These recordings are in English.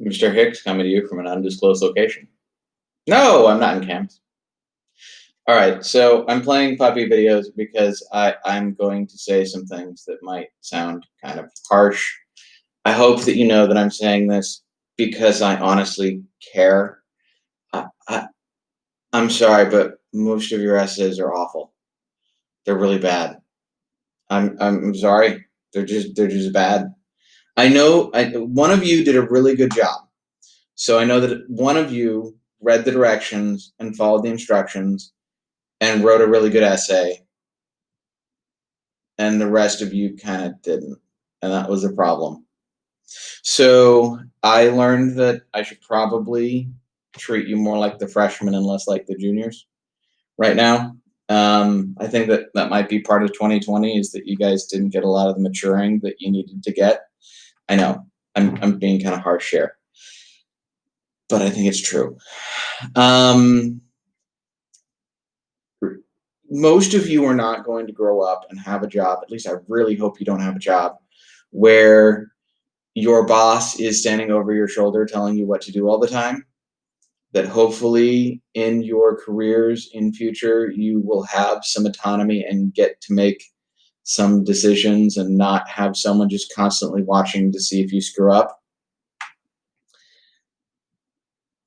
Mr. Hicks coming to you from an undisclosed location. No, I'm not in camps. All right, so I'm playing puppy videos because I'm going to say some things that might sound kind of harsh. I hope that you know that I'm saying this because I honestly care. I, I, I'm sorry, but most of your essays are awful. They're really bad. I'm sorry. They're just bad. I know one of you did a really good job. So I know that one of you read the directions and followed the instructions and wrote a really good essay, and the rest of you kind of didn't. And that was a problem. So I learned that I should probably treat you more like the freshmen and less like the juniors right now. I think that that might be part of 2020 is that you guys didn't get a lot of the maturing that you needed to get. I know I'm being kind of harsh here, but I think it's true. Um, most of you are not going to grow up and have a job. At least I really hope you don't have a job where your boss is standing over your shoulder telling you what to do all the time. That hopefully in your careers in future you will have some autonomy and get to make some decisions and not have someone just constantly watching to see if you screw up.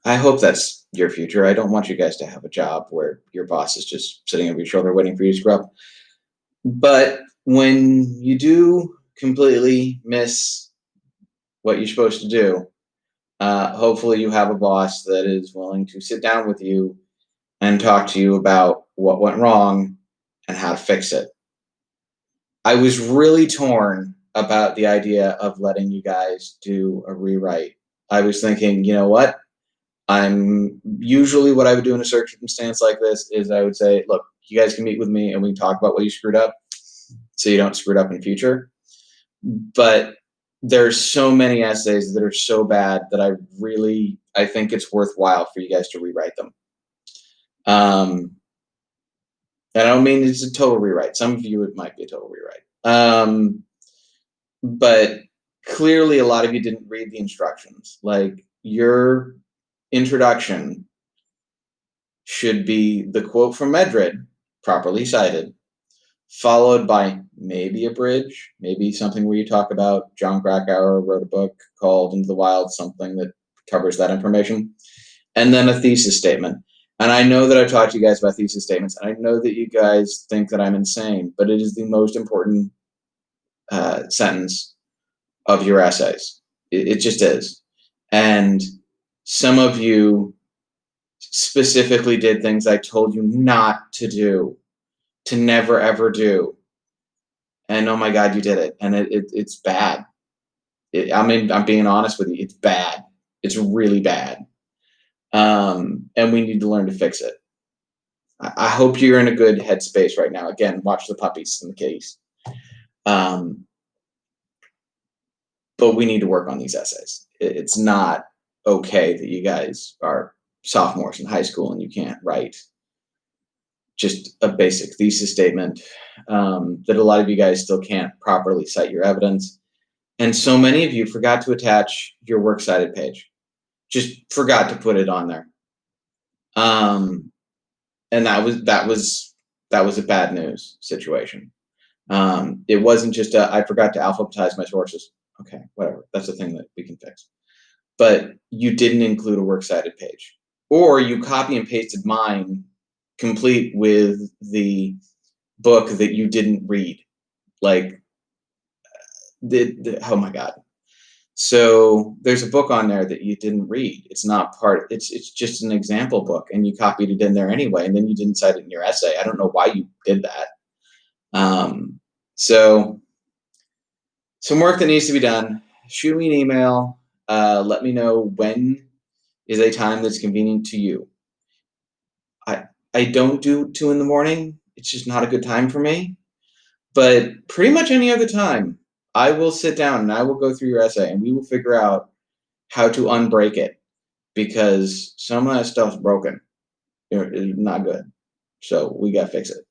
I hope that's your future. I don't want you guys to have a job where your boss is just sitting over your shoulder waiting for you to screw up. But when you do completely miss what you're supposed to do, hopefully you have a boss that is willing to sit down with you and talk to you about what went wrong and how to fix it. I was really torn about the idea of letting you guys do a rewrite. I was thinking, you know what? I'm usually what I would do in a circumstance like this is I would say, look, you guys can meet with me and we can talk about what you screwed up so you don't screw it up in future. But there's so many essays that are so bad that I think it's worthwhile for you guys to rewrite them. And I don't mean it's a total rewrite. Some of you it might be a total rewrite. But clearly a lot of you didn't read the instructions. Like your introduction should be the quote from Medred, properly cited, followed by maybe a bridge, maybe something where you talk about John Krakauer wrote a book called Into the Wild, something that covers that information, and then a thesis statement. And I know that I've talked to you guys about thesis statements, and I know that you guys think that I'm insane, but it is the most important sentence of your essays. It just is. And some of you specifically did things I told you not to do, to never ever do. And oh my God, you did it. And it's bad. I'm being honest with you. It's bad. It's really bad. And we need to learn to fix it. I hope you're in a good headspace right now. Again, watch the puppies and the kitties. But we need to work on these essays. It's not okay that you guys are sophomores in high school and you can't write just a basic thesis statement, that a lot of you guys still can't properly cite your evidence. And so many of you forgot to attach your works cited page. Just forgot to put it on there. And that was a bad news situation. It wasn't just I forgot to alphabetize my sources. Okay, whatever. That's a thing that we can fix. But you didn't include a works cited page, or you copy and pasted mine complete with the book that you didn't read. Like, oh my God. So there's a book on there that you didn't read. It's not part, it's just an example book, and you copied it in there anyway, and then you didn't cite it in your essay. I don't know why you did that. So some work that needs to be done. Shoot me an email. Let me know when is a time that's convenient to you. I don't do 2 in the morning. It's just not a good time for me. But pretty much any other time, I will sit down and I will go through your essay and we will figure out how to unbreak it, because some of that stuff's broken. It's not good. So we got to fix it.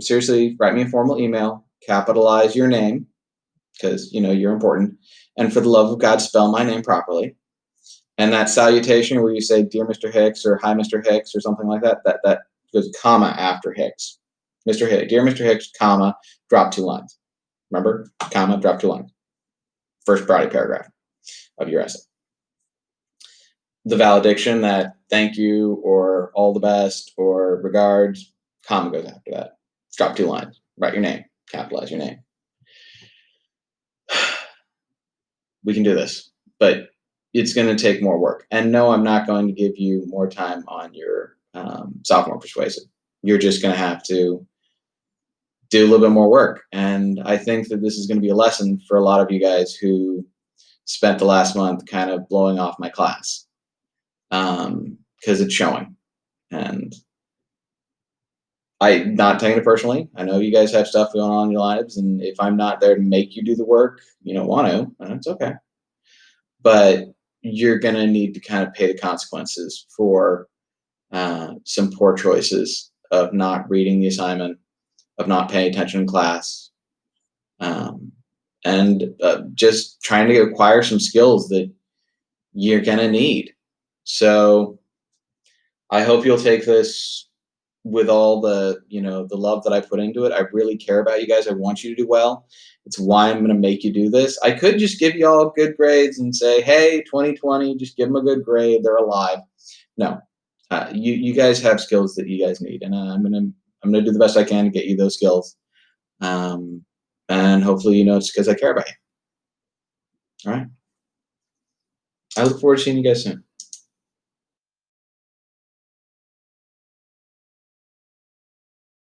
Seriously, write me a formal email, capitalize your name, because you're important, And for the love of God, spell my name properly. And that salutation where you say, "Dear Mr. Hicks," or "Hi, Mr. Hicks," or something like that, that goes comma after Hicks. Mr. Hicks, dear Mr. Hicks, comma, drop 2 lines. Remember? Comma, drop 2 lines. First body paragraph of your essay. The valediction, that thank you or all the best or regards, comma goes after that. Drop 2 lines. Write your name. Capitalize your name. We can do this, but it's going to take more work. And no, I'm not going to give you more time on your sophomore persuasive. You're just going to have to do a little bit more work. And I think that this is going to be a lesson for a lot of you guys who spent the last month kind of blowing off my class, because it's showing. And I'm not taking it personally. I know you guys have stuff going on in your lives, and if I'm not there to make you do the work, you don't want to, and it's okay. But you're going to need to kind of pay the consequences for some poor choices of not reading the assignment, of not paying attention in class, and just trying to acquire some skills that you're going to need. So I hope you'll take this with all the, the love that I put into it. I really care about you guys. I want you to do well. It's why I'm going to make you do this. I could just give you all good grades and say, hey, 2020, just give them a good grade. They're alive. No, you guys have skills that you guys need, and I'm gonna do the best I can to get you those skills. And hopefully, it's because I care about you. All right. I look forward to seeing you guys soon.